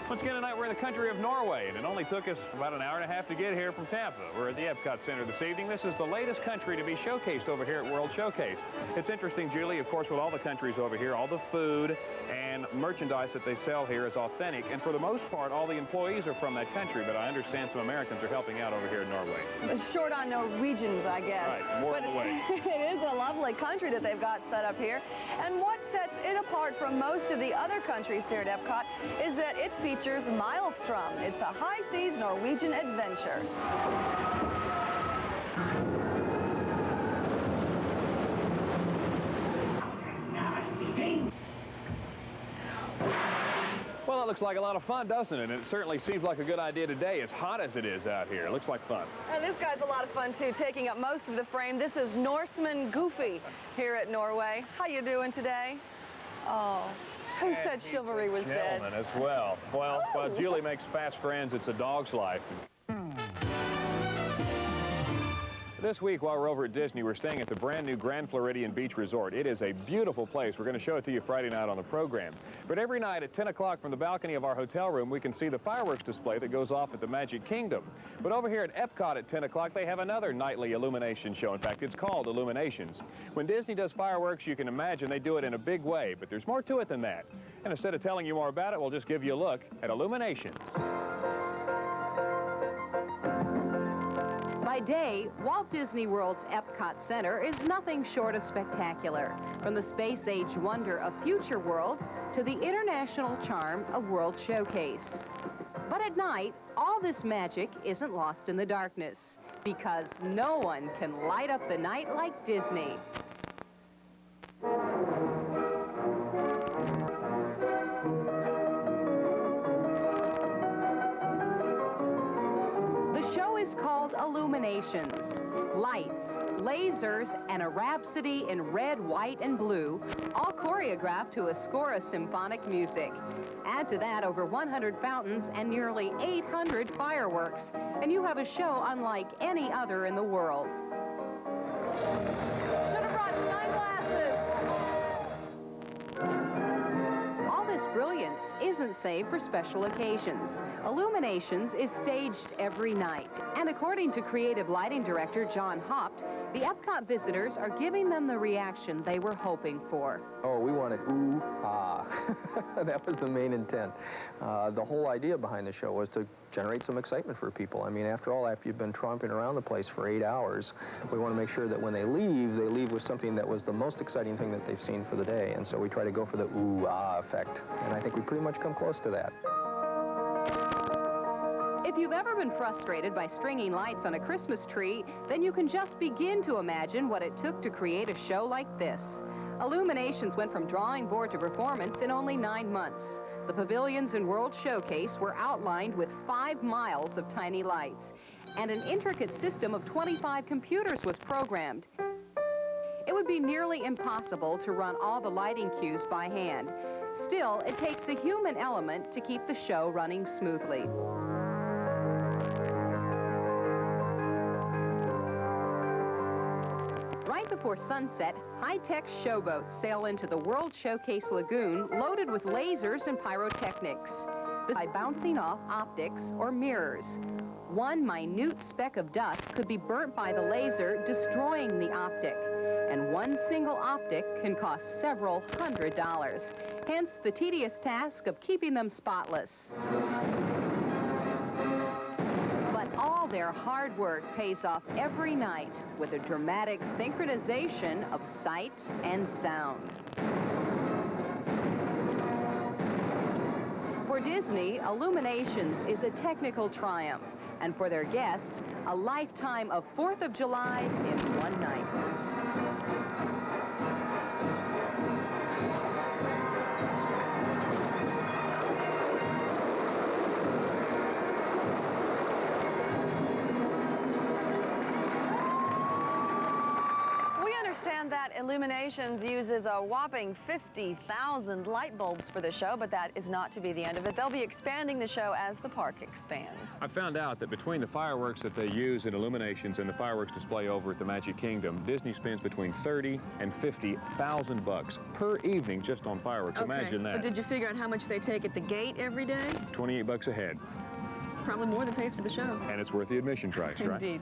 Once again tonight, we're in the country of Norway, and it only took us about an hour and a half to get here from Tampa. We're at the Epcot Center this evening. This is the latest country to be showcased over here at World Showcase. It's interesting, Julie, of course, with all the countries over here, all the food and merchandise that they sell here is authentic, and for the most part, all the employees are from that country, but I understand some Americans are helping out over here in Norway. Short on Norwegians, I guess. Right, more on the way. It is a lovely country that they've got set up here, and what sets it apart from most of the other countries here at Epcot is that it features Maelstrom. It's a high-seas Norwegian adventure. Well, it looks like a lot of fun, doesn't it? And it certainly seems like a good idea today, as hot as it is out here. It looks like fun. And this guy's a lot of fun, too, taking up most of the frame. This is Norseman Goofy here at Norway. How you doing today? Oh, who said chivalry was dead? Gentlemen as well. Well, while Julie makes fast friends, it's a dog's life. This week, while we're over at Disney, we're staying at the brand new Grand Floridian Beach Resort. It is a beautiful place. We're going to show it to you Friday night on the program. But every night at 10 o'clock from the balcony of our hotel room, we can see the fireworks display that goes off at the Magic Kingdom. But over here at Epcot at 10 o'clock, they have another nightly illumination show. In fact, it's called IllumiNations. When Disney does fireworks, you can imagine they do it in a big way, but there's more to it than that. And instead of telling you more about it, we'll just give you a look at IllumiNations. By day, Walt Disney World's Epcot Center is nothing short of spectacular. From the space-age wonder of Future World to the international charm of World Showcase. But at night, all this magic isn't lost in the darkness, because no one can light up the night like Disney. Called IllumiNations. Lights, lasers, and a rhapsody in red, white, and blue, all choreographed to a score of symphonic music. Add to that over 100 fountains and nearly 800 fireworks, and you have a show unlike any other in the world. Should have brought sunglasses! All this brilliance isn't saved for special occasions. IllumiNations is staged every night, and according to creative lighting director John Haupt, the Epcot visitors are giving them the reaction they were hoping for. Oh, we wanted ooh, ah. That was the main intent. The whole idea behind the show was to generate some excitement for people. I mean, after all, after you've been tromping around the place for 8 hours, we want to make sure that when they leave with something that was the most exciting thing that they've seen for the day. And so we try to go for the ooh, ah effect. And I think we pretty much come close to that. If you've ever been frustrated by stringing lights on a Christmas tree, then you can just begin to imagine what it took to create a show like this. IllumiNations went from drawing board to performance in only 9 months. The pavilions in World Showcase were outlined with 5 miles of tiny lights, and an intricate system of 25 computers was programmed. It would be nearly impossible to run all the lighting cues by hand. Still, it takes a human element to keep the show running smoothly. Right before sunset, high-tech showboats sail into the World Showcase Lagoon loaded with lasers and pyrotechnics. By bouncing off optics or mirrors. One minute speck of dust could be burnt by the laser, destroying the optic. And one single optic can cost several $100s. Hence the tedious task of keeping them spotless. All their hard work pays off every night with a dramatic synchronization of sight and sound. For Disney, IllumiNations is a technical triumph, and for their guests, a lifetime of 4th of Julys in one night. That IllumiNations uses a whopping 50,000 light bulbs for the show, but that is not to be the end of it. They'll be expanding the show as the park expands. I found out that between the fireworks that they use in IllumiNations and the fireworks display over at the Magic Kingdom, Disney spends between $30,000 and $50,000 per evening just on fireworks. Okay. Imagine that. But did you figure out how much they take at the gate every day? $28 a head. Probably more than pays for the show. And it's worth the admission price, right? Indeed.